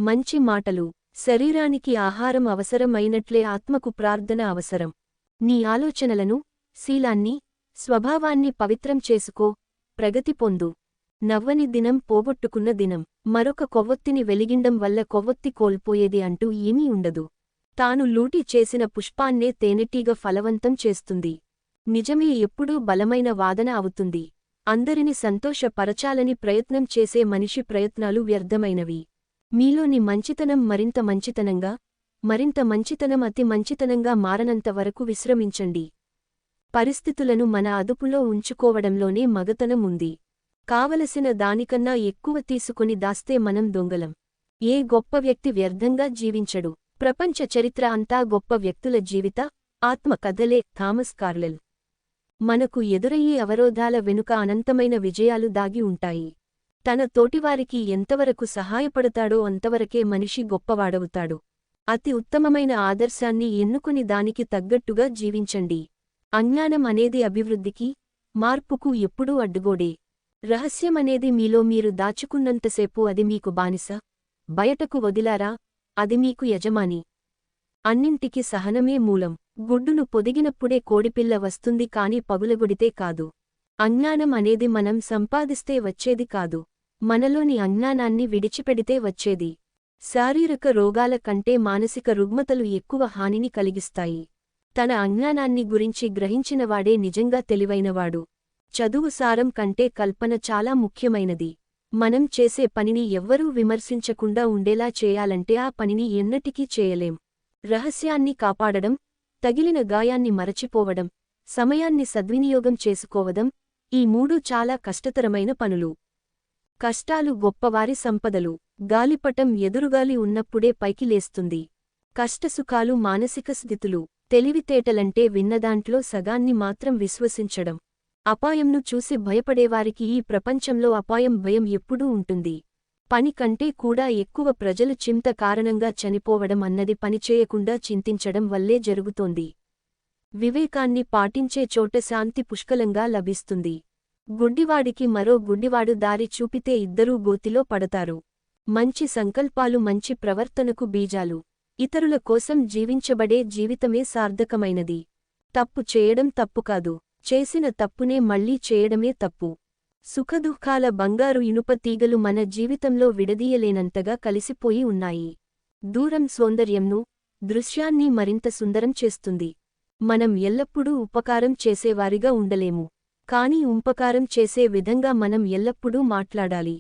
మంచి మాటలు. శరీరానికి ఆహారం అవసరమైనట్లే ఆత్మకు ప్రార్థన అవసరం. నీ ఆలోచనలను, శీలాన్ని, స్వభావాన్ని పవిత్రం చేసుకో, ప్రగతి పొందు. నవ్వని దినం పోగొట్టుకున్న దినం. మరొక కొవ్వొత్తిని వెలిగిండం వల్ల కొవ్వొత్తి కోల్పోయేది అంటూ ఏమీ ఉండదు. తాను లూటి చేసిన పుష్పాన్నే తేనెటీగ ఫలవంతం చేస్తుంది. నిజమే ఎప్పుడూ బలమైన వాదన అవుతుంది. అందరిని సంతోషపరచాలని ప్రయత్నం చేసే మనిషి ప్రయత్నాలు వ్యర్థమైనవి. మీలోని మంచితనం మరింత మంచితనంగా, మరింత మంచితనం అతి మంచితనంగా మారనంత వరకు విశ్రమించండి. పరిస్థితులను మన అదుపులో ఉంచుకోవడంలోనే మగతనం ఉంది. కావలసిన దానికన్నా ఎక్కువ తీసుకుని దాస్తే మనం దొంగలం. ఏ గొప్ప వ్యక్తి వ్యర్థంగా జీవించడు. ప్రపంచ చరిత్ర అంతా గొప్ప వ్యక్తుల జీవిత, ఆత్మ కథలే. థామస్ కార్లెల్. మనకు ఎదురయ్యే అవరోధాల వెనుక అనంతమైన విజయాలు దాగి ఉంటాయి. తన తోటివారికి ఎంతవరకు సహాయపడతాడో అంతవరకే మనిషి గొప్పవాడవుతాడు. అతి ఉత్తమమైన ఆదర్శాన్ని ఎన్నుకుని దానికి తగ్గట్టుగా జీవించండి. అజ్ఞానం అనేది అభివృద్ధికి, మార్పుకు ఎప్పుడూ అడ్డుగోడే. రహస్యమనేది మీలో మీరు దాచుకున్నంతసేపు అది మీకు బానిస. బయటకు వదిలారా, అది మీకు యజమాని. అన్నింటికి సహనమే మూలం. గుడ్డును పొదిగినప్పుడే కోడిపిల్ల వస్తుంది కాని పగులగొడితే కాదు. అజ్ఞానం అనేది మనం సంపాదిస్తే వచ్చేది కాదు. మనలోని అజ్ఞానాన్ని విడిచిపెడితే వచ్చేది. శారీరక రోగాల కంటే మానసిక రుగ్మతలు ఎక్కువ హానిని కలిగిస్తాయి. తన అజ్ఞానాన్ని గురించి గ్రహించినవాడే నిజంగా తెలివైనవాడు. చదువు సారం కంటే కల్పన చాలా ముఖ్యమైనది. మనం చేసే పనిని ఎవ్వరూ విమర్శించకుండా ఉండేలా చేయాలంటే ఆ పనిని ఎన్నటికీ చేయలేం. రహస్యాన్ని కాపాడడం, తగిలిన గాయాన్ని మరచిపోవడం, సమయాన్ని సద్వినియోగం చేసుకోవడం, ఈ మూడు చాలా కష్టతరమైన పనులు. కష్టాలు గొప్పవారి సంపదలు. గాలిపటం ఎదురుగాలి ఉన్నప్పుడే పైకి లేస్తుంది. కష్టసుఖాలు మానసిక స్థితులు. తెలివితేటలంటే విన్నదాంట్లో సగాన్ని మాత్రం విశ్వసించడం. అపాయంను చూసి భయపడేవారికి ఈ ప్రపంచంలో అపాయం భయం ఎప్పుడూ ఉంటుంది. పని కంటే కూడా ఎక్కువ ప్రజలు చింత కారణంగా చనిపోవడం అన్నది పనిచేయకుండా చింతించడం వల్లే జరుగుతోంది. వివేకాన్ని పాటించే చోట శాంతి పుష్కలంగా లభిస్తుంది. గుడ్డివాడికి మరో గుడ్డివాడు దారి చూపితే ఇద్దరూ గోతిలో పడతారు. మంచి సంకల్పాలు మంచి ప్రవర్తనకు బీజాలు. ఇతరుల కోసం జీవించబడే జీవితమే సార్థకమైనది. తప్పు చేయడం తప్పు కాదు, చేసిన తప్పునే మళ్లీ చేయడమే తప్పు. సుఖదుఃఖాల బంగారు ఇనుప తీగలు మన జీవితంలో విడదీయలేనంతగా కలిసిపోయి ఉన్నాయి. దూరం సౌందర్యంను, దృశ్యాన్ని మరింత సుందరం చేస్తుంది. మనం ఎల్లప్పుడూ ఉపకారం చేసేవారిగా ఉండలేము. కాని ఉపకారం చేసే విధంగా మనం ఎల్లప్పుడూ మాట్లాడాలి.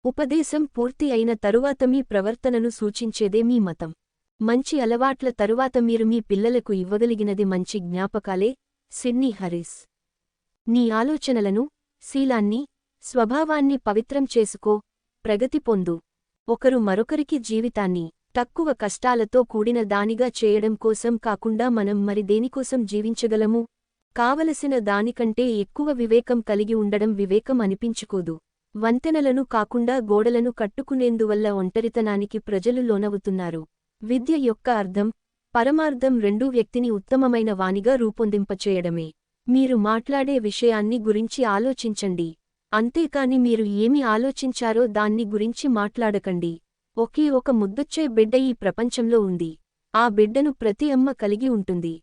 ఉపదేశం పూర్తి అయిన తరువాత మీ ప్రవర్తనను సూచించేదే మీ మతం. మంచి అలవాట్ల తరువాత మీరు మీ పిల్లలకు ఇవ్వగలిగినది మంచి జ్ఞాపకాలే. Sydney Harris. నీ ఆలోచనలను, శీలాన్ని, స్వభావాన్ని పవిత్రం చేసుకో, ప్రగతి పొందు. ఒకరు మరొకరికి జీవితాన్ని తక్కువ కష్టాలతో కూడిన దానిగా చేయడం కోసం కాకుండా మనం మరి దేనికోసం జీవించగలము? కావలసిన దానికంటే ఎక్కువ వివేకం కలిగి ఉండడం వివేకం అనిపించుకోదు. వంతెనలను కాకుండా గోడలను కట్టుకునేందువల్ల ఒంటరితనానికి ప్రజలు లోనవుతున్నారు. విద్య యొక్క అర్థం, పరమార్థం రెండూ వ్యక్తిని ఉత్తమమైన వానిగా రూపొందింపచేయడమే. మీరు మాట్లాడే విషయాన్ని గురించి ఆలోచించండి. అంతేకాని మీరు ఏమి ఆలోచించారో దాన్ని గురించి మాట్లాడకండి. ఒకే ఒక ముద్దొచ్చే బిడ్డ ఈ ప్రపంచంలో ఉంది. ఆ బిడ్డను ప్రతి అమ్మ కలిగి ఉంటుంది.